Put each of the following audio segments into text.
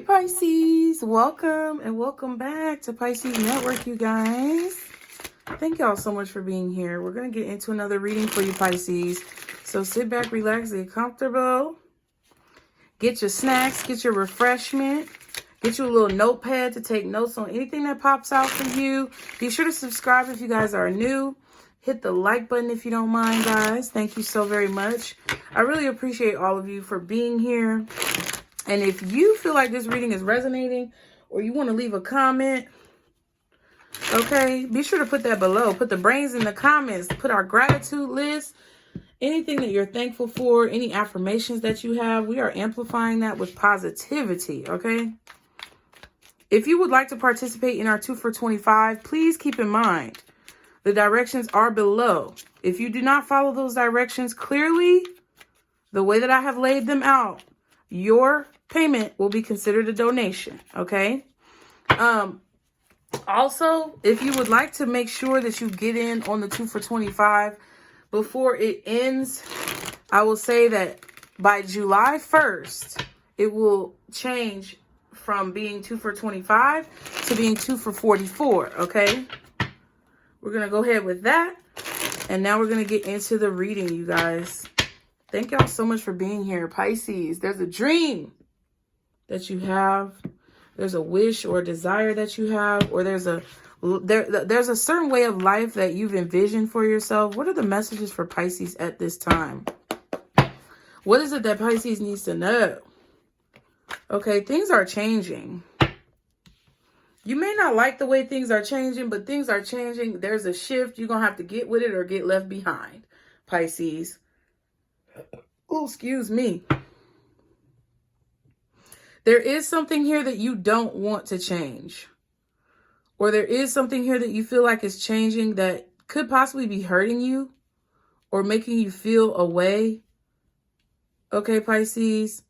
Pisces, welcome and welcome back to Pisces Network, you guys. Thank y'all so much for being here. We're going to get into another reading for you, Pisces. So sit back, relax, get comfortable. Get your snacks, get your refreshment. Get you a little notepad to take notes on anything that pops out for you. Be sure to subscribe if you guys are new. Hit the like button if you don't mind, guys. Thank you so very much. I really appreciate all of you for being here. And if you feel like this reading is resonating or you want to leave a comment, okay, be sure to put that below. Put the brains in the comments. Put our gratitude list. Anything that you're thankful for, any affirmations that you have, we are amplifying that with positivity, okay? If you would like to participate in our 2 for 25, please keep in mind the directions are below. If you do not follow those directions clearly, the way that I have laid them out, your payment will be considered a donation, okay? Also, if you would like to make sure that you get in on the 2 for 25 before it ends, I will say that by July 1st, it will change from being 2 for 25 to being 2 for 44, okay? We're going to go ahead with that. And now we're going to get into the reading, you guys. Thank y'all so much for being here, Pisces. There's a dream that you have. There's a wish or a desire that you have, or there's a certain way of life that you've envisioned for yourself. What are the messages for Pisces at this time? What is it that Pisces needs to know? Okay, things are changing. You may not like the way things are changing, but things are changing. There's a shift. You're going to have to get with it or get left behind, Pisces. Oh, excuse me. There is something here that you don't want to change. Or there is something here that you feel like is changing that could possibly be hurting you or making you feel away. Okay, Pisces.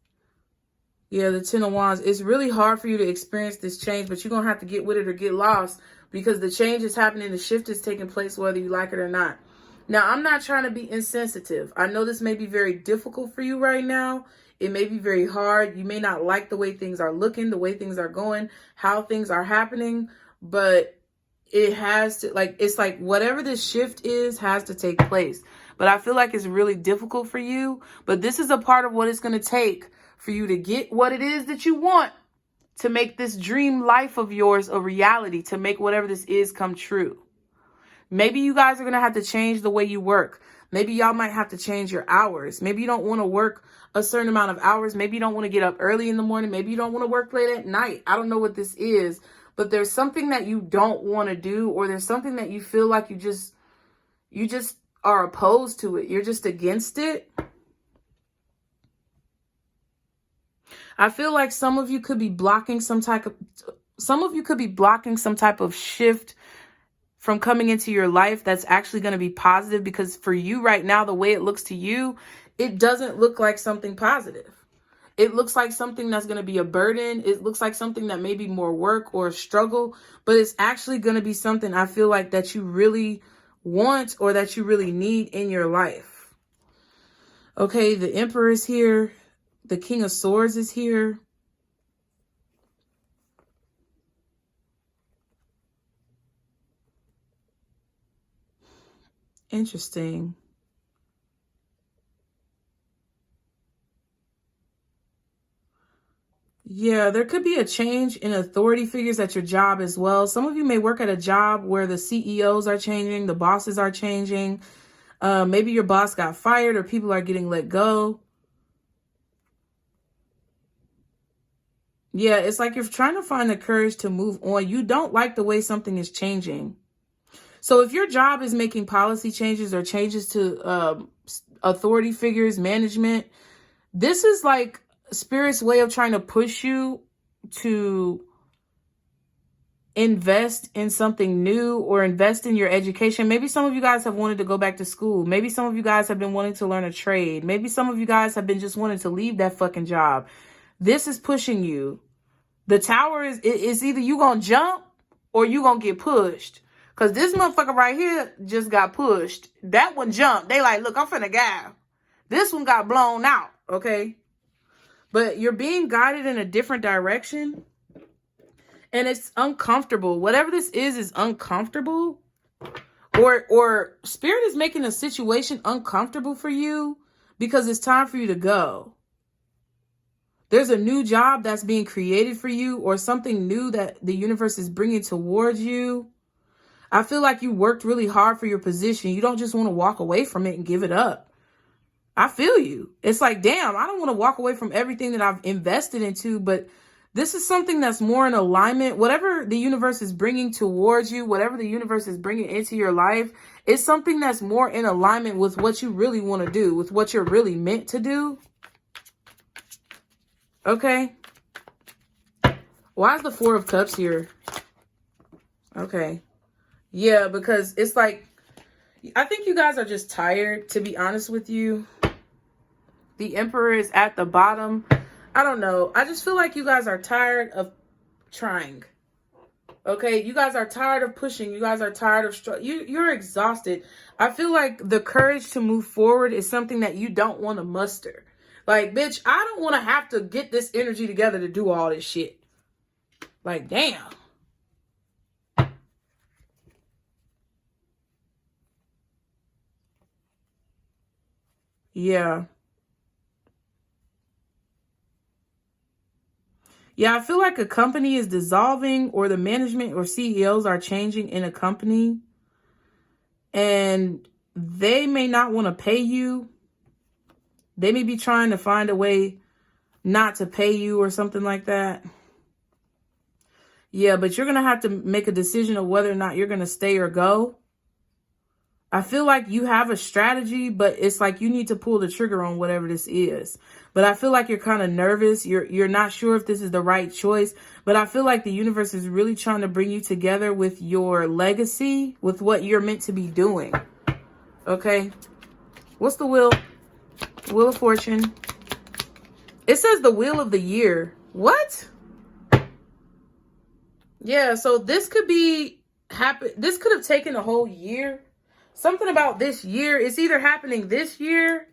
Yeah, the 10 of Wands. It's really hard for you to experience this change, but you're going to have to get with it or get lost because the change is happening. The shift is taking place whether you like it or not. Now, I'm not trying to be insensitive. I know this may be very difficult for you right now. It may be very hard. You may not like the way things are looking, the way things are going, how things are happening, but it has to, it's like whatever this shift is has to take place. But I feel like it's really difficult for you. But this is a part of what it's going to take for you to get what it is that you want, to make this dream life of yours a reality, to make whatever this is come true. Maybe you guys are going to have to change the way you work. Maybe y'all might have to change your hours. Maybe you don't want to work a certain amount of hours. Maybe you don't want to get up early in the morning. Maybe you don't want to work late at night. I don't know what this is, but there's something that you don't want to do, or there's something that you feel like you just are opposed to it. You're just against it. I feel like some of you could be blocking some type of shift from coming into your life that's actually going to be positive, because for you right now, the way it looks to you, it doesn't look like something positive. It looks like something that's going to be a burden. It looks like something that may be more work or a struggle, but it's actually going to be something I feel like that you really want or that you really need in your life. Okay, the Emperor is here. The King of Swords is here. Interesting. Yeah, there could be a change in authority figures at your job as well. Some of you may work at a job where the CEOs are changing, the bosses are changing. Maybe your boss got fired or people are getting let go. Yeah, it's like you're trying to find the courage to move on. You don't like the way something is changing. So if your job is making policy changes or changes to authority figures, management, this is like Spirit's way of trying to push you to invest in something new or invest in your education. Maybe some of you guys have wanted to go back to school. Maybe some of you guys have been wanting to learn a trade. Maybe some of you guys have been just wanting to leave that fucking job. This is pushing you. The Tower is either you gonna jump or you gonna get pushed. Because this motherfucker right here just got pushed. That one jumped. They like, look, I'm finna go. This one got blown out, okay? but you're being guided in a different direction. And it's uncomfortable. Whatever this is uncomfortable. Or spirit is making a situation uncomfortable for you because it's time for you to go. There's a new job that's being created for you, or something new that the universe is bringing towards you. I feel like you worked really hard for your position. You don't just want to walk away from it and give it up. I feel you. It's like, damn, I don't want to walk away from everything that I've invested into, but this is something that's more in alignment. Whatever the universe is bringing towards you, whatever the universe is bringing into your life, it's something that's more in alignment with what you really want to do, with what you're really meant to do. Okay. Why is the Four of Cups here? Okay. Yeah, because it's like, I think you guys are just tired, to be honest with you. The Emperor is at the bottom. I don't know. I just feel like you guys are tired of trying. Okay, you guys are tired of pushing. You guys are tired of you're exhausted. I feel like the courage to move forward is something that you don't want to muster. Like, bitch, I don't want to have to get this energy together to do all this shit. Like, damn. Yeah. Yeah, I feel like a company is dissolving, or the management or CEOs are changing in a company. And they may not want to pay you. They may be trying to find a way not to pay you or something like that. Yeah, but you're going to have to make a decision of whether or not you're going to stay or go. I feel like you have a strategy, but it's like you need to pull the trigger on whatever this is. But I feel like you're kind of nervous. You're not sure if this is the right choice. But I feel like the universe is really trying to bring you together with your legacy, with what you're meant to be doing. Okay. What's the wheel? Wheel of Fortune. It says the Wheel of the Year. What? Yeah, so this could be happen. This could have taken a whole year. Something about this year. It's either happening this year,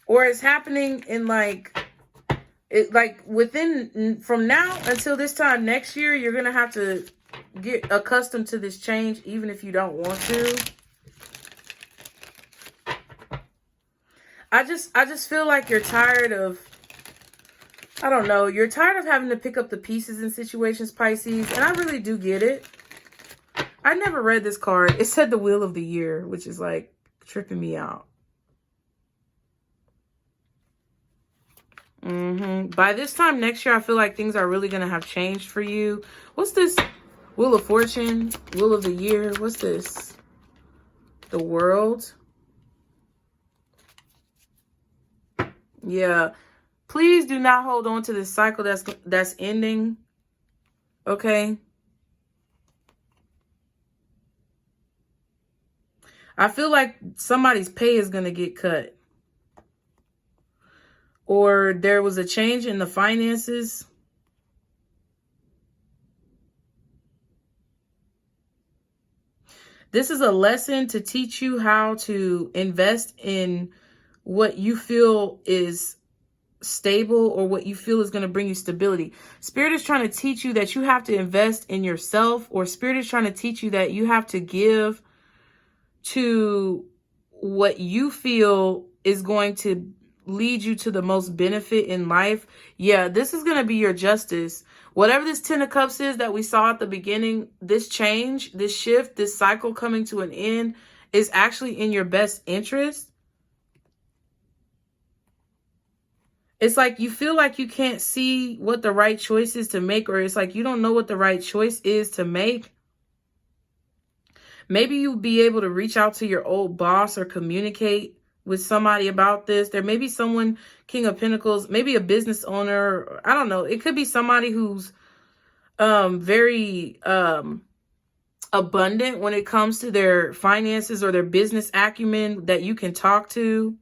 or it's happening in like within, from now until this time next year. You're gonna have to get accustomed to this change, even if you don't want to. I just feel like you're tired of, I don't know, you're tired of having to pick up the pieces in situations, Pisces, and I really do get it. I never read this card. It said the Wheel of the Year, which is like tripping me out. By this time next year, I feel like things are really going to have changed for you. What's this? Wheel of Fortune, Wheel of the Year. What's this? The World. Yeah. Please do not hold on to this cycle that's ending. Okay. I feel like somebody's pay is going to get cut. Or there was a change in the finances. This is a lesson to teach you how to invest in what you feel is stable, or what you feel is going to bring you stability. Spirit is trying to teach you that you have to invest in yourself, or Spirit is trying to teach you that you have to give to what you feel is going to lead you to the most benefit in life. Yeah, this is going to be your justice. Whatever this Ten of Cups is that we saw at the beginning, this change, this shift, this cycle coming to an end is actually in your best interest. It's like you feel like you can't see what the right choice is to make, or it's like you don't know what the right choice is to make. Maybe you'll be able to reach out to your old boss or communicate with somebody about this. There may be someone, King of Pentacles, maybe a business owner. I don't know. It could be somebody who's very abundant when it comes to their finances or their business acumen that you can talk to.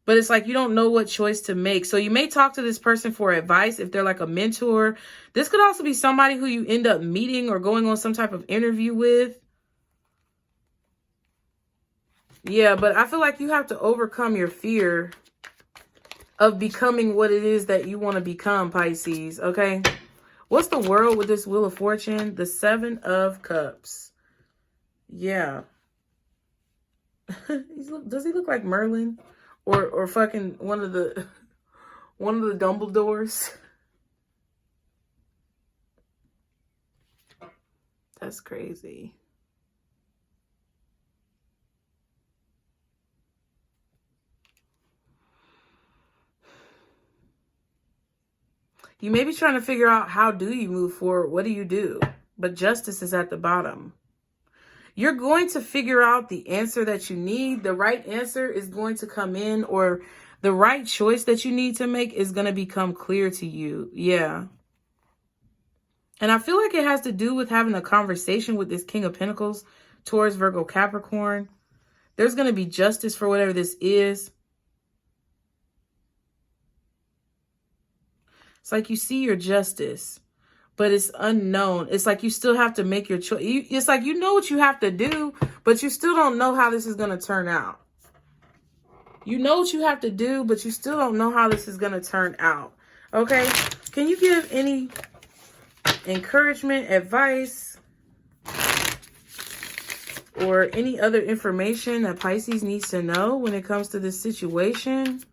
But it's like you don't know what choice to make. So you may talk to this person for advice if they're like a mentor. This could also be somebody who you end up meeting or going on some type of interview with. Yeah, but I feel like you have to overcome your fear. of becoming what it is that you want to become, Pisces, okay? What's the world with this Wheel of Fortune? The 7 of Cups. Yeah. Does he look like Merlin? Or fucking one of the Dumbledores? That's crazy. You may be trying to figure out, how do you move forward? What do you do? But justice is at the bottom. You're going to figure out the answer that you need. The right answer is going to come in, or the right choice that you need to make is going to become clear to you. Yeah. And I feel like it has to do with having a conversation with this King of Pentacles, Taurus, Virgo, Capricorn. There's going to be justice for whatever this is. It's like you see your justice, but it's unknown. It's like you still have to make your choice. It's like you know what you have to do, but you still don't know how this is going to turn out. You know what you have to do, but you still don't know how this is going to turn out. Okay? Can you give any encouragement, advice, or any other information that Pisces needs to know when it comes to this situation?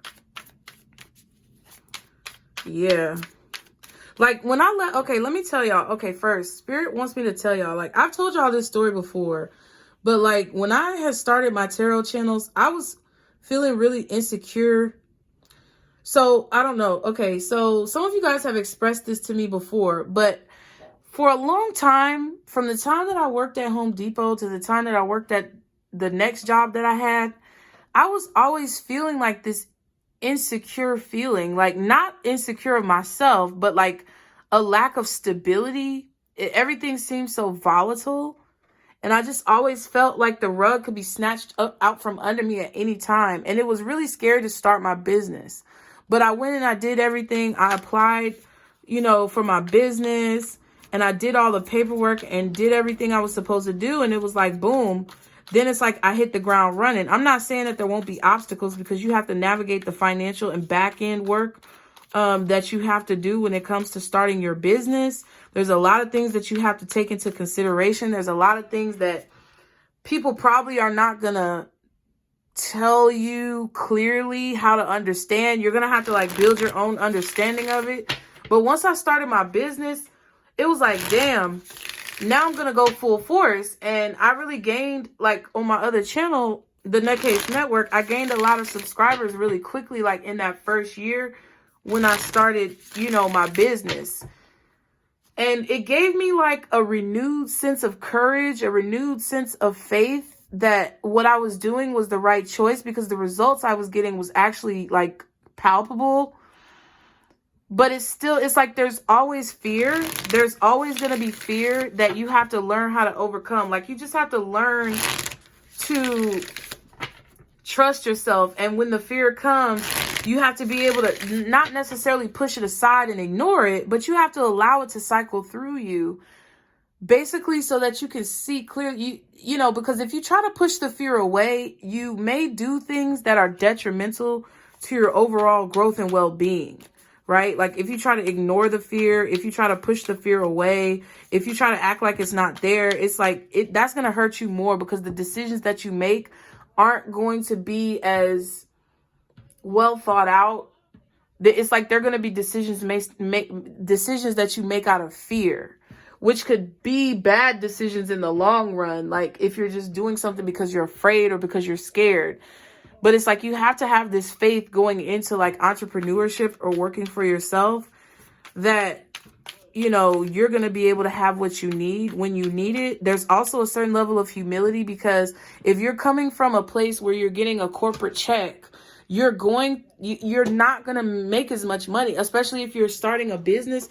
Yeah. Like when okay, let me tell y'all. Okay, first, Spirit wants me to tell y'all, like I've told y'all this story before, but like when I had started my tarot channels, I was feeling really insecure. So I don't know. Okay, so some of you guys have expressed this to me before, but for a long time, from the time that I worked at Home Depot to the time that I worked at the next job that I had, I was always feeling like this insecure feeling, like not insecure of myself, but like a lack of stability. Everything seemed so volatile. And I just always felt like the rug could be snatched out from under me at any time. And it was really scary to start my business. But I went and I did everything. I applied, for my business. And I did all the paperwork and did everything I was supposed to do. And it was like, boom. Then it's like I hit the ground running. I'm not saying that there won't be obstacles, because you have to navigate the financial and back end work that you have to do when it comes to starting your business. There's a lot of things that you have to take into consideration. There's a lot of things that people probably are not going to tell you clearly how to understand. You're going to have to like build your own understanding of it. But once I started my business, it was like, damn. Now I'm going to go full force. And I really gained, like on my other channel, the Nutcase Network, I gained a lot of subscribers really quickly, like in that first year when I started, my business. And it gave me like a renewed sense of courage, a renewed sense of faith that what I was doing was the right choice, because the results I was getting was actually like palpable. But it's like there's always fear. There's always going to be fear that you have to learn how to overcome. Like you just have to learn to trust yourself. And when the fear comes, you have to be able to not necessarily push it aside and ignore it, but you have to allow it to cycle through you. Basically, so that you can see clearly, because if you try to push the fear away, you may do things that are detrimental to your overall growth and well-being. Right? Like if you try to ignore the fear, if you try to push the fear away, if you try to act like it's not there, it's like that's going to hurt you more, because the decisions that you make aren't going to be as well thought out. It's like they're going to be decisions that you make out of fear, which could be bad decisions in the long run. Like if you're just doing something because you're afraid or because you're scared. But it's like you have to have this faith going into like entrepreneurship or working for yourself that, you're going to be able to have what you need when you need it. There's also a certain level of humility, because if you're coming from a place where you're getting a corporate check, you're not going to make as much money, especially if you're starting a business.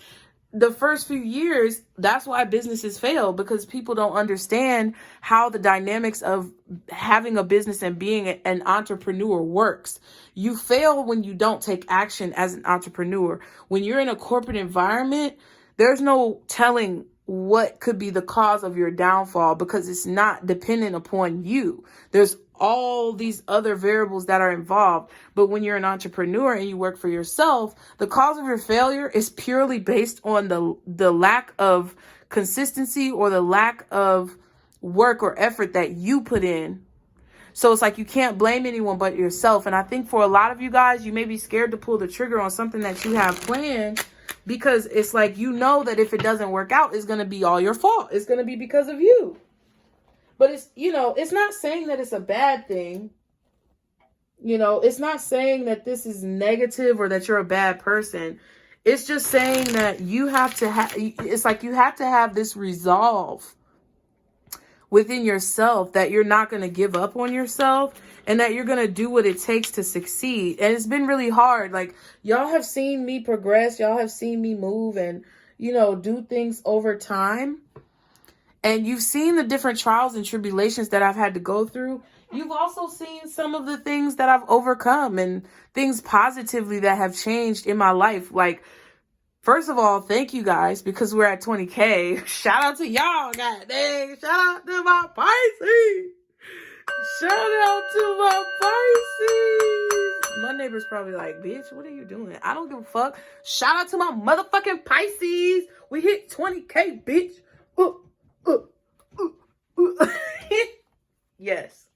The first few years, that's why businesses fail, because people don't understand how the dynamics of having a business and being an entrepreneur works. You fail when you don't take action as an entrepreneur. When you're in a corporate environment, there's no telling what could be the cause of your downfall, because it's not dependent upon you. There's all these other variables that are involved. But when you're an entrepreneur and you work for yourself, the cause of your failure is purely based on the lack of consistency or the lack of work or effort that you put in. So it's like you can't blame anyone but yourself. And I think for a lot of you guys, you may be scared to pull the trigger on something that you have planned, because it's like, you know that if it doesn't work out, it's going to be all your fault. It's going to be because of you. But it's, you know, it's not saying that it's a bad thing. You know, it's not saying that this is negative or that you're a bad person. It's just saying that you have to have, it's like you have to have this resolve within yourself that you're not going to give up on yourself and that you're going to do what it takes to succeed. And it's been really hard. Like, y'all have seen me progress. Y'all have seen me move and, you know, do things over time. And you've seen the different trials and tribulations that I've had to go through. You've also seen some of the things that I've overcome and things positively that have changed in my life. Like, first of all, thank you guys, because we're at 20K. Shout out to y'all, god dang. Shout out to my Pisces. Shout out to my Pisces. My neighbor's probably like, bitch, what are you doing? I don't give a fuck. Shout out to my motherfucking Pisces. We hit 20K, bitch. Yes,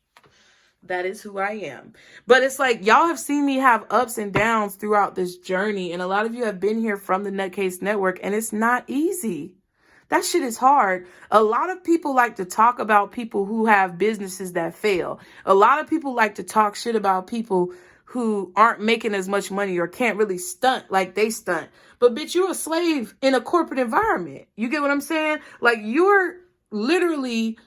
that is who I am. But it's like, y'all have seen me have ups and downs throughout this journey. And a lot of you have been here from the Nutcase Network, and it's not easy. That shit is hard. A lot of people like to talk about people who have businesses that fail. A lot of people like to talk shit about people who aren't making as much money or can't really stunt like they stunt. But bitch, you're a slave in a corporate environment. You get what I'm saying? Like, you're literally,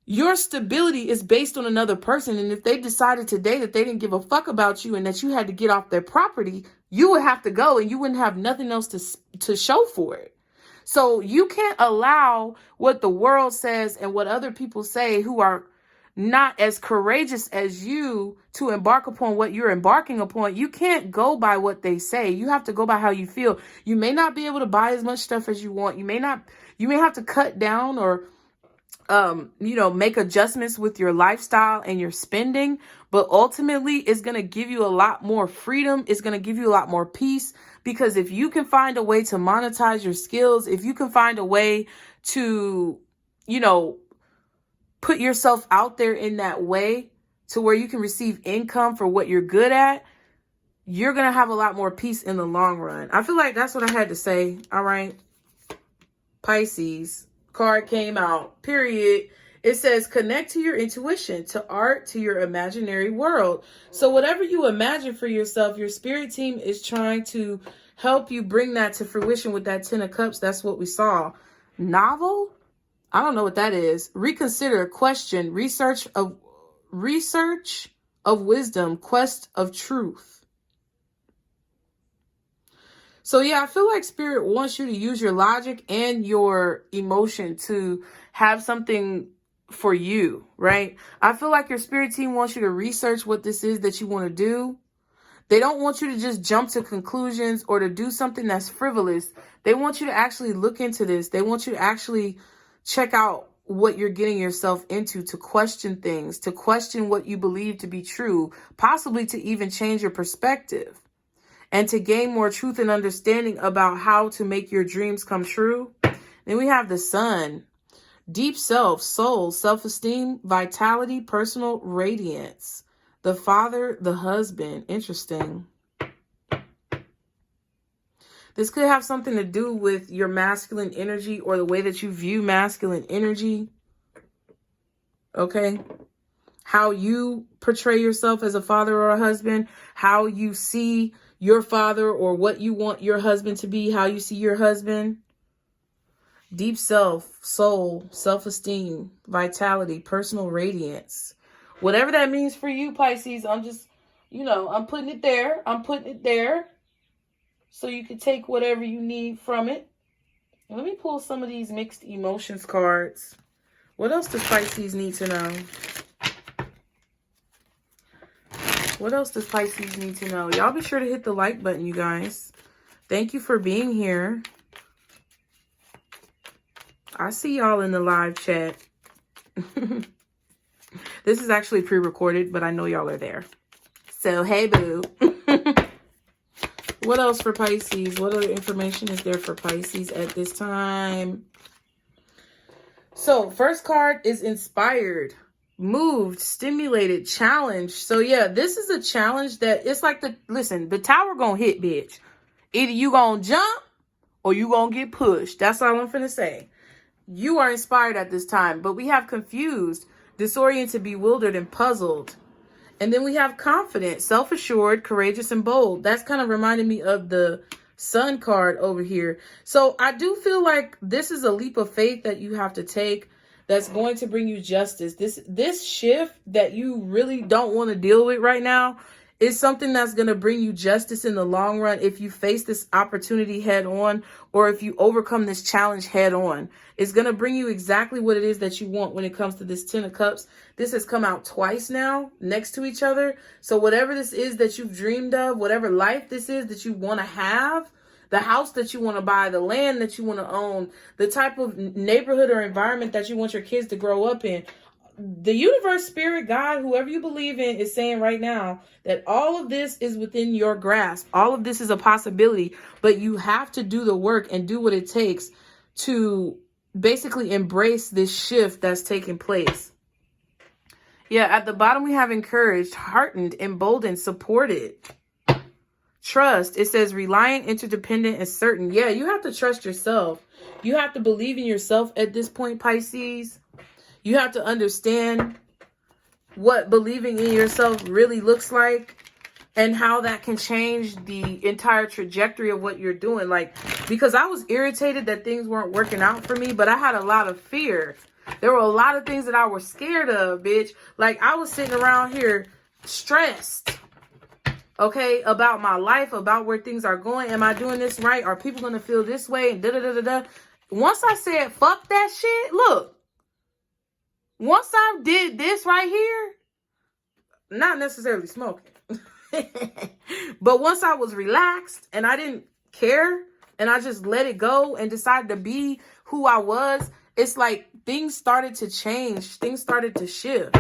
your stability is based on another person. And if they decided today that they didn't give a fuck about you and that you had to get off their property, you would have to go and you wouldn't have nothing else to show for it. So you can't allow what the world says and what other people say who are not as courageous as you to embark upon what you're embarking upon. You can't go by what they say. You have to go by how you feel. You may not be able to buy as much stuff as you want. You may have to cut down or make adjustments with your lifestyle and your spending, but ultimately it's going to give you a lot more freedom. It's going to give you a lot more peace, because if you can find a way to monetize your skills, if you can find a way to, put yourself out there in that way to where you can receive income for what you're good at, you're going to have a lot more peace in the long run. I feel like that's what I had to say. All right. Pisces card came out, period. It says connect to your intuition, to art, to your imaginary world. So whatever you imagine for yourself, your spirit team is trying to help you bring that to fruition with that 10 of Cups. That's what we saw. Novel? I don't know what that is. Reconsider, question, research of wisdom, quest of truth. So yeah, I feel like spirit wants you to use your logic and your emotion to have something for you, right? I feel like your spirit team wants you to research what this is that you want to do. They don't want you to just jump to conclusions or to do something that's frivolous. They want you to actually look into this. They want you to actually check out what you're getting yourself into, to question things, to question what you believe to be true, possibly to even change your perspective, and to gain more truth and understanding about how to make your dreams come true. Then we have the Sun. Deep self, soul, self-esteem, vitality, personal radiance. The Father, the husband. Interesting. This could have something to do with your masculine energy or the way that you view masculine energy. Okay? How you portray yourself as a father or a husband. How you see your father or what you want your husband to be. How you see your husband. Deep self, soul, self-esteem, vitality, personal radiance. Whatever that means for you, Pisces, I'm just, I'm putting it there. I'm putting it there. So you can take whatever you need from it. Let me pull some of these mixed emotions cards. What else does Pisces need to know? What else does Pisces need to know? Y'all be sure to hit the like button, you guys. Thank you for being here. I see y'all in the live chat. This is actually pre-recorded, but I know y'all are there. So, hey, boo. What else for Pisces? What other information is there for Pisces at this time? So, first card is inspired, moved, stimulated, challenged. So, yeah, this is a challenge that it's like the tower gonna hit, bitch. Either you gonna jump or you gonna get pushed. That's all I'm finna say. You are inspired at this time, but we have confused, disoriented, bewildered, and puzzled. And then we have confident, self-assured, courageous, and bold. That's kind of reminding me of the Sun card over here. So I do feel like this is a leap of faith that you have to take that's going to bring you justice. This shift that you really don't want to deal with right now is something that's going to bring you justice in the long run if you face this opportunity head on, or if you overcome this challenge head on. It's going to bring you exactly what it is that you want when it comes to this 10 of Cups. This has come out twice now next to each other. So whatever this is that you've dreamed of, whatever life this is that you want to have, the house that you want to buy, the land that you want to own, the type of neighborhood or environment that you want your kids to grow up in, the universe, spirit, God, whoever you believe in, is saying right now that all of this is within your grasp. All of this is a possibility, but you have to do the work and do what it takes to basically embrace this shift that's taking place. Yeah, at the bottom we have encouraged, heartened, emboldened, supported. Trust. It says reliant, interdependent, and certain. Yeah, you have to trust yourself. You have to believe in yourself at this point, Pisces. You have to understand what believing in yourself really looks like and how that can change the entire trajectory of what you're doing. Like, because I was irritated that things weren't working out for me, but I had a lot of fear. There were a lot of things that I was scared of, bitch. Like, I was sitting around here stressed, okay, about my life, about where things are going. Am I doing this right? Are people going to feel this way? And da-da-da-da-da. Once I said, fuck that shit, look. Once I did this right here, not necessarily smoking, but once I was relaxed and I didn't care and I just let it go and decided to be who I was, it's like things started to change. Things started to shift.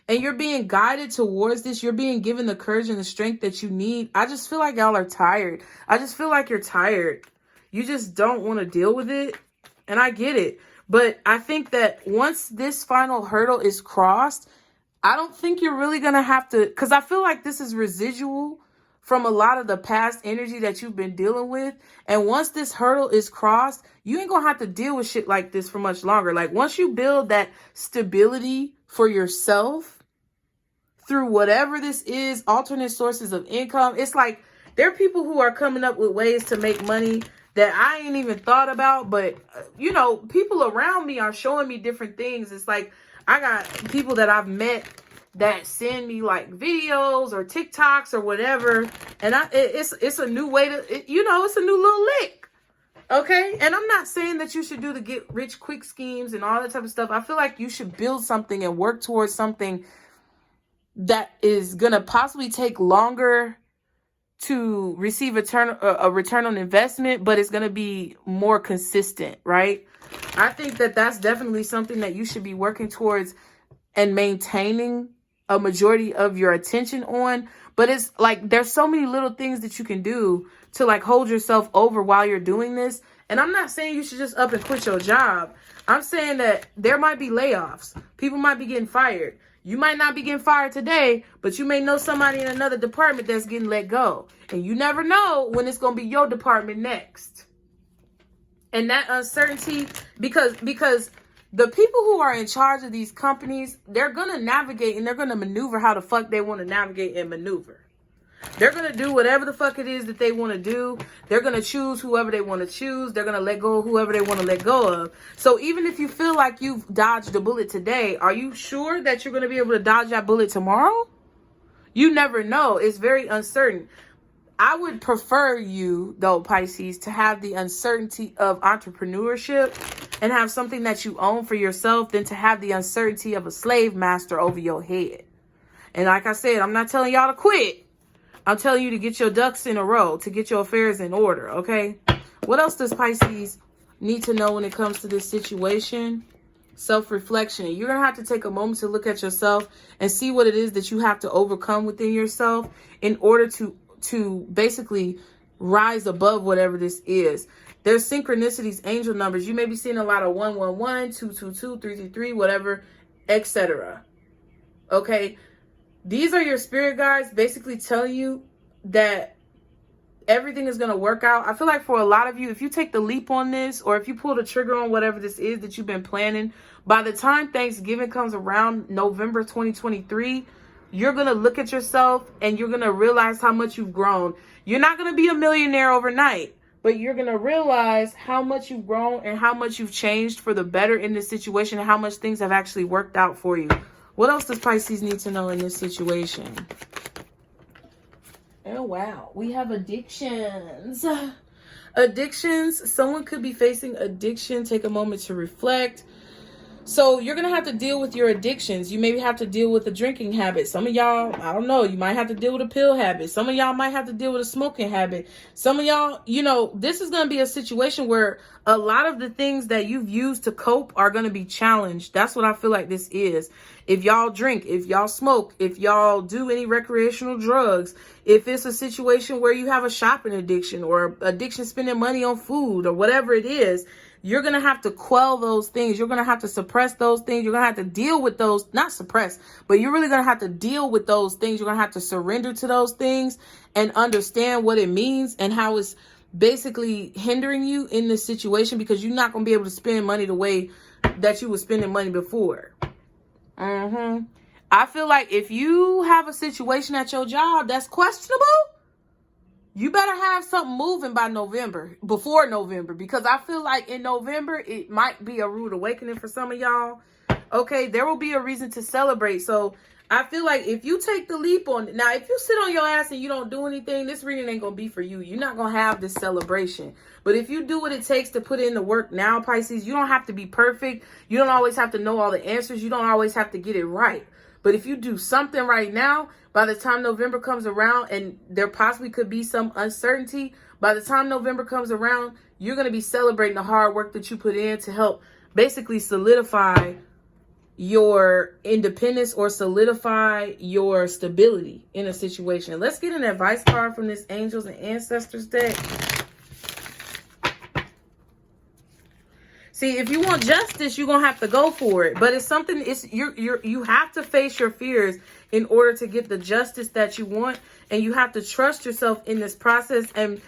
And you're being guided towards this. You're being given the courage and the strength that you need. I just feel like y'all are tired. I just feel like you're tired. You just don't want to deal with it. And I get it. But I think that once this final hurdle is crossed, I don't think you're really going to have to, because I feel like this is residual from a lot of the past energy that you've been dealing with. And once this hurdle is crossed, you ain't going to have to deal with shit like this for much longer. Like, once you build that stability for yourself through whatever this is, alternate sources of income, it's like there are people who are coming up with ways to make money that I ain't even thought about. But, you know, people around me are showing me different things. It's like I got people that I've met that send me like videos or TikToks or whatever. And it's a new way to, you know, it's a new little lick. Okay. And I'm not saying that you should do the get rich quick schemes and all that type of stuff. I feel like you should build something and work towards something that is going to possibly take longer to receive a return on investment, but it's going to be more consistent, right? I think that that's definitely something that you should be working towards and maintaining a majority of your attention on. But it's like there's so many little things that you can do to like hold yourself over while you're doing this. And I'm not saying you should just up and quit your job. I'm saying that there might be layoffs. People might be getting fired. You might not be getting fired today, but you may know somebody in another department that's getting let go. And you never know when it's going to be your department next. And that uncertainty, because the people who are in charge of these companies, they're going to navigate and they're going to maneuver how the fuck they want to navigate and maneuver. They're going to do whatever the fuck it is that they want to do. They're going to choose whoever they want to choose. They're going to let go of whoever they want to let go of. So even if you feel like you've dodged a bullet today, are you sure that you're going to be able to dodge that bullet tomorrow? You never know. It's very uncertain. I would prefer you, though, Pisces, to have the uncertainty of entrepreneurship and have something that you own for yourself than to have the uncertainty of a slave master over your head. And like I said, I'm not telling y'all to quit. I'm telling you to get your ducks in a row, to get your affairs in order, okay? What else does Pisces need to know when it comes to this situation? self-reflection. You're going to have to take a moment to look at yourself and see what it is that you have to overcome within yourself in order to basically rise above whatever this is. There's synchronicities, angel numbers. You may be seeing a lot of 111, 222, 333, whatever, etc. Okay? These are your spirit guides basically telling you that everything is going to work out. I feel like for a lot of you, if you take the leap on this, or if you pull the trigger on whatever this is that you've been planning, by the time Thanksgiving comes around, November 2023, you're going to look at yourself and you're going to realize how much you've grown. You're not going to be a millionaire overnight, but you're going to realize how much you've grown and how much you've changed for the better in this situation and how much things have actually worked out for you. What else does Pisces need to know in this situation? Oh, wow. We have addictions. Addictions. Someone could be facing addiction. Take a moment to reflect. So you're going to have to deal with your addictions. You maybe have to deal with a drinking habit. Some of y'all, I don't know, you might have to deal with a pill habit. Some of y'all might have to deal with a smoking habit. Some of y'all, you know, this is going to be a situation where a lot of the things that you've used to cope are going to be challenged. That's what I feel like this is. If y'all drink, if y'all smoke, if y'all do any recreational drugs, if it's a situation where you have a shopping addiction or addiction spending money on food or whatever it is, you're going to have to quell those things. You're going to have to suppress those things. You're going to have to deal with those, not suppress, but you're really going to have to deal with those things. You're going to have to surrender to those things and understand what it means and how it's basically hindering you in this situation, because you're not going to be able to spend money the way that you were spending money before. I feel like if you have a situation at your job that's questionable, you better have something moving by November, before November, because I feel like in November, it might be a rude awakening for some of y'all. Okay, there will be a reason to celebrate. So I feel like if you take the leap on, now, if you sit on your ass and you don't do anything, this reading ain't going to be for you. You're not going to have this celebration. But if you do what it takes to put in the work now, Pisces, you don't have to be perfect. You don't always have to know all the answers. You don't always have to get it right. But if you do something right now, by the time November comes around, and there possibly could be some uncertainty, by the time November comes around, you're going to be celebrating the hard work that you put in to help basically solidify your independence or solidify your stability in a situation. Let's get an advice card from this Angels and Ancestors deck. See, if you want justice, you're going to have to go for it. But it's something, you have to face your fears in order to get the justice that you want. And you have to trust yourself in this process and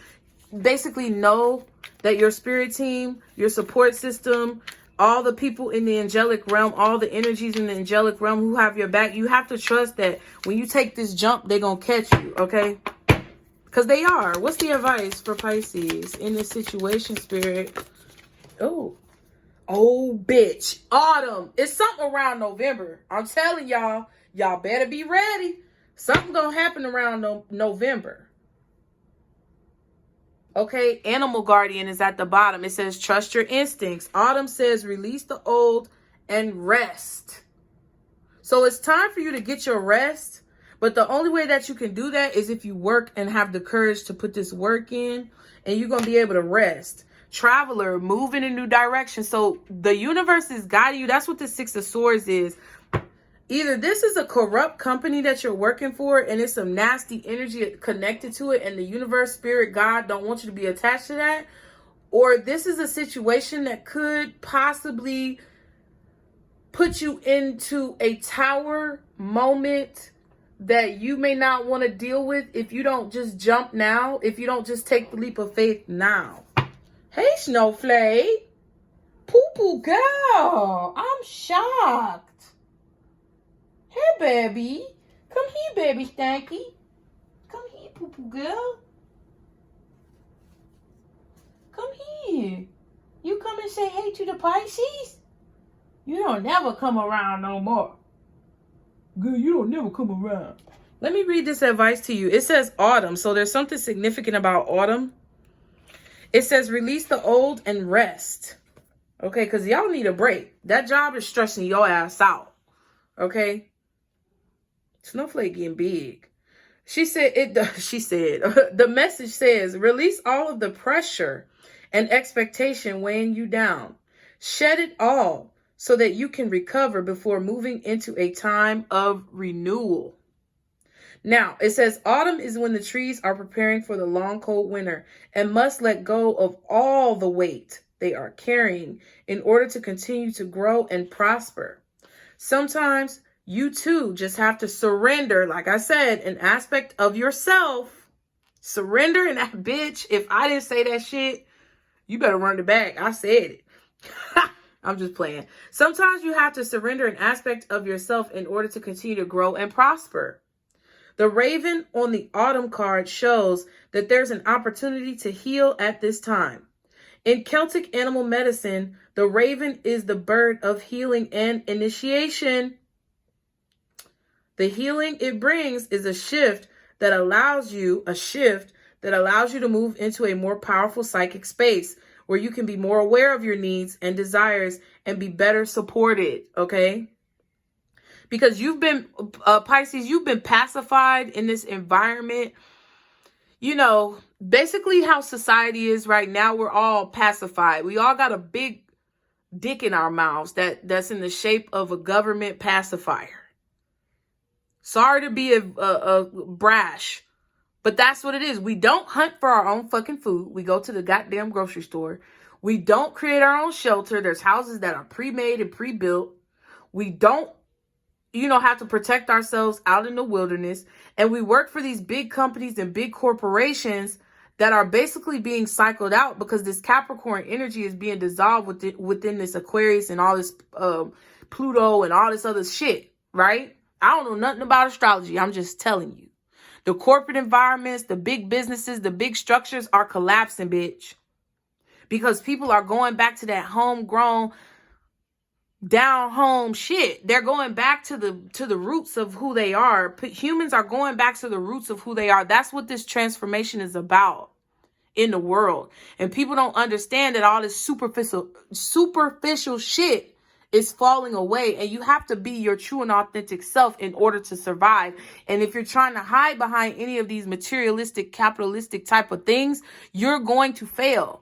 basically know that your spirit team, your support system, all the people in the angelic realm, all the energies in the angelic realm who have your back, you have to trust that when you take this jump, they're going to catch you, okay? Because they are. What's the advice for Pisces in this situation, Spirit? Oh, bitch. Autumn. It's something around November. I'm telling y'all, y'all better be ready. Something gonna happen around November. Okay, Animal Guardian is at the bottom. It says, trust your instincts. Autumn says, release the old and rest. So it's time for you to get your rest. But the only way that you can do that is if you work and have the courage to put this work in, and you're going to be able to rest. Traveler, move in a new direction. So the universe is guiding you. That's what the Six of Swords is. Either this is a corrupt company that you're working for and it's some nasty energy connected to it, and the universe, spirit, God don't want you to be attached to that. Or this is a situation that could possibly put you into a tower moment that you may not want to deal with if you don't just jump now, if you don't just take the leap of faith now. Hey, Snowflake. Poo-poo girl. I'm shocked. Hey, baby. Come here, baby Stanky. Come here, poo-poo girl. Come here. You come and say hey to the Pisces? You don't never come around no more. Girl, you don't never come around. Let me read this advice to you. It says autumn, so there's something significant about autumn. It says release the old and rest. Okay, because y'all need a break. That job is stressing your ass out. Okay? Snowflake getting big. She said, the message says, release all of the pressure and expectation weighing you down. Shed it all so that you can recover before moving into a time of renewal. Now, it says autumn is when the trees are preparing for the long, cold winter and must let go of all the weight they are carrying in order to continue to grow and prosper. Sometimes you too just have to surrender, like I said, an aspect of yourself. Surrender in that bitch. If I didn't say that shit, you better run it back. I said it. I'm just playing. Sometimes you have to surrender an aspect of yourself in order to continue to grow and prosper. The raven on the autumn card shows that there's an opportunity to heal at this time. In Celtic animal medicine, the raven is the bird of healing and initiation. The healing it brings is a shift that allows you to move into a more powerful psychic space where you can be more aware of your needs and desires and be better supported, okay? Because you've been, Pisces, you've been pacified in this environment. You know, basically how society is right now, we're all pacified. We all got a big dick in our mouths that's in the shape of a government pacifier. Sorry to be a brash, but that's what it is. We don't hunt for our own fucking food. We go to the goddamn grocery store. We don't create our own shelter. There's houses that are pre-made and pre-built. We don't, have to protect ourselves out in the wilderness. And we work for these big companies and big corporations that are basically being cycled out because this Capricorn energy is being dissolved within this Aquarius and all this Pluto and all this other shit, right? I don't know nothing about astrology. I'm just telling you. The corporate environments, the big businesses, the big structures are collapsing, bitch. Because people are going back to that homegrown, down home shit. They're going back to the roots of who they are. Humans are going back to the roots of who they are. That's what this transformation is about in the world. And people don't understand that all this superficial shit is falling away, and you have to be your true and authentic self in order to survive. And if you're trying to hide behind any of these materialistic, capitalistic type of things, you're going to fail.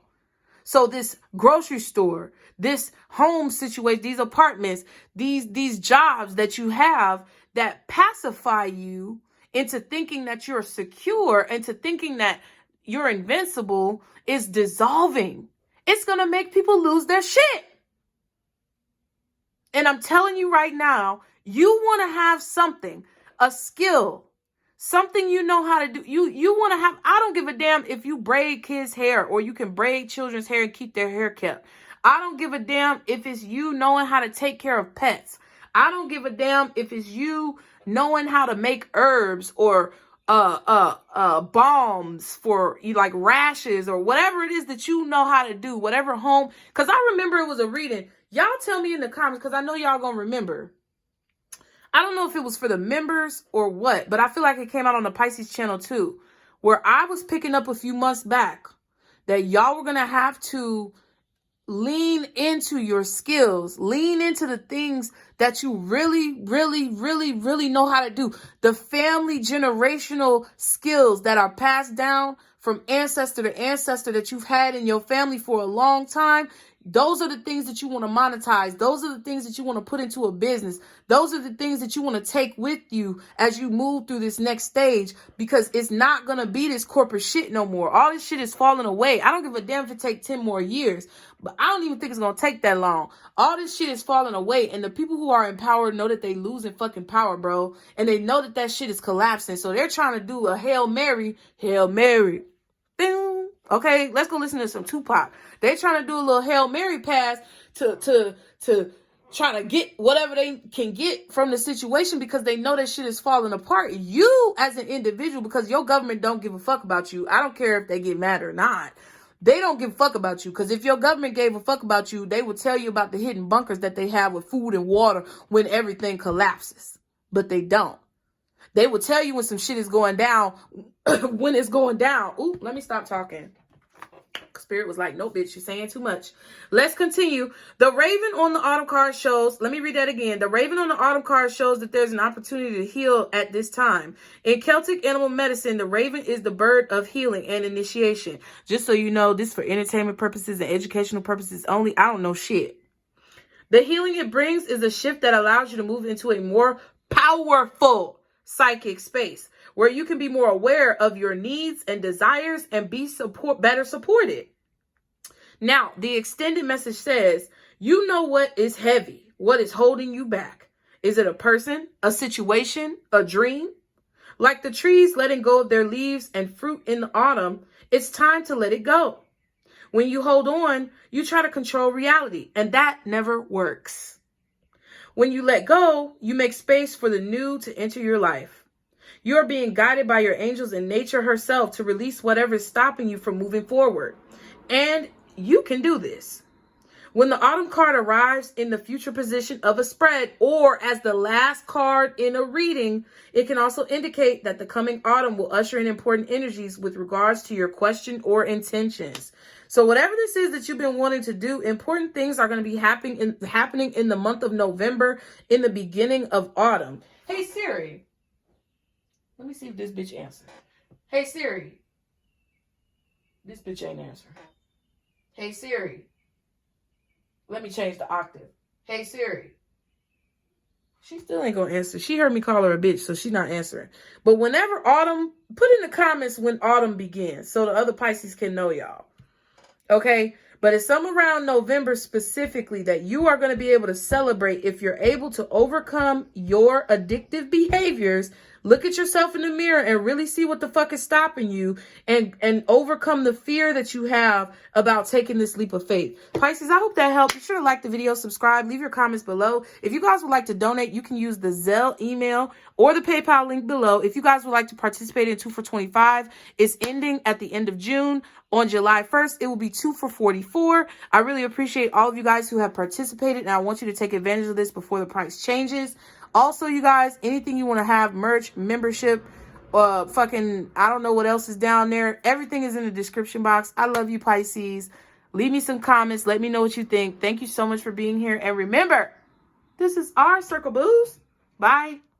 So this grocery store, this home situation, these apartments, these jobs that you have that pacify you into thinking that you're secure, into thinking that you're invincible, is dissolving. It's going to make people lose their shit. And I'm telling you right now, you want to have something, a skill, something you know how to do. You want to have, I don't give a damn if you braid kids' hair or you can braid children's hair and keep their hair kept. I don't give a damn if it's you knowing how to take care of pets. I don't give a damn if it's you knowing how to make herbs or balms for like rashes or whatever it is that you know how to do, whatever home. Because I remember it was a reading. Y'all tell me in the comments because I know y'all gonna remember. I don't know if it was for the members or what, but I feel like it came out on the Pisces channel too, where I was picking up a few months back that y'all were going to have to lean into your skills, lean into the things that you really, really, really, really know how to do. The family generational skills that are passed down from ancestor to ancestor that you've had in your family for a long time. Those are the things that you want to monetize. Those are the things that you want to put into a business. Those are the things that you want to take with you as you move through this next stage, because it's not going to be this corporate shit no more. All this shit is falling away. I don't give a damn if it takes 10 more years, but I don't even think it's going to take that long. All this shit is falling away, and the people who are in power know that they losing fucking power, bro. And they know that that shit is collapsing. So they're trying to do a Hail Mary. Boom. Okay, let's go listen to some Tupac. They're trying to do a little Hail Mary pass to try to get whatever they can get from the situation, because they know that shit is falling apart. You as an individual, because your government don't give a fuck about you. I don't care if they get mad or not. They don't give a fuck about you, because if your government gave a fuck about you, they would tell you about the hidden bunkers that they have with food and water when everything collapses. But they don't. They will tell you when some shit is going down, when it's going down. Ooh, let me stop talking. Spirit was like, no, bitch, you're saying too much. Let's continue. The raven on the autumn card shows, let me read that again. The raven on the autumn card shows that there's an opportunity to heal at this time. In Celtic animal medicine, the raven is the bird of healing and initiation. Just so you know, this is for entertainment purposes and educational purposes only. I don't know shit. The healing it brings is a shift that allows you to move into a more powerful psychic space where you can be more aware of your needs and desires and be better supported. Now, the extended message says, you know what is heavy, what is holding you back. Is it a person, a situation, a dream? Like the trees letting go of their leaves and fruit in the autumn, it's time to let it go. When you hold on, you try to control reality, and that never works. When you let go, you make space for the new to enter your life. You are being guided by your angels and nature herself to release whatever is stopping you from moving forward. And you can do this. When the autumn card arrives in the future position of a spread or as the last card in a reading, it can also indicate that the coming autumn will usher in important energies with regards to your question or intentions. So whatever this is that you've been wanting to do, important things are going to be happening in the month of November, in the beginning of autumn. Hey, Siri. Let me see if this bitch answers. Hey, Siri. This bitch ain't answering. Hey, Siri. Let me change the octave. Hey, Siri. She still ain't going to answer. She heard me call her a bitch, so she's not answering. But whenever autumn, put in the comments when autumn begins so the other Pisces can know y'all. Okay? But it's some around November specifically that you are going to be able to celebrate if you're able to overcome your addictive behaviors. Look at yourself in the mirror and really see what the fuck is stopping you and overcome the fear that you have about taking this leap of faith. Pisces, I hope that helped. Be sure to like the video, subscribe, leave your comments below. If you guys would like to donate, you can use the Zelle email or the PayPal link below. If you guys would like to participate in 2 for 25, it's ending at the end of June. On July 1st, it will be 2 for 44. I really appreciate all of you guys who have participated, and I want you to take advantage of this before the price changes. Also, you guys, anything you want to have, merch, membership, fucking, I don't know what else is down there. Everything is in the description box. I love you, Pisces. Leave me some comments. Let me know what you think. Thank you so much for being here. And remember, this is our Circle Boost. Bye.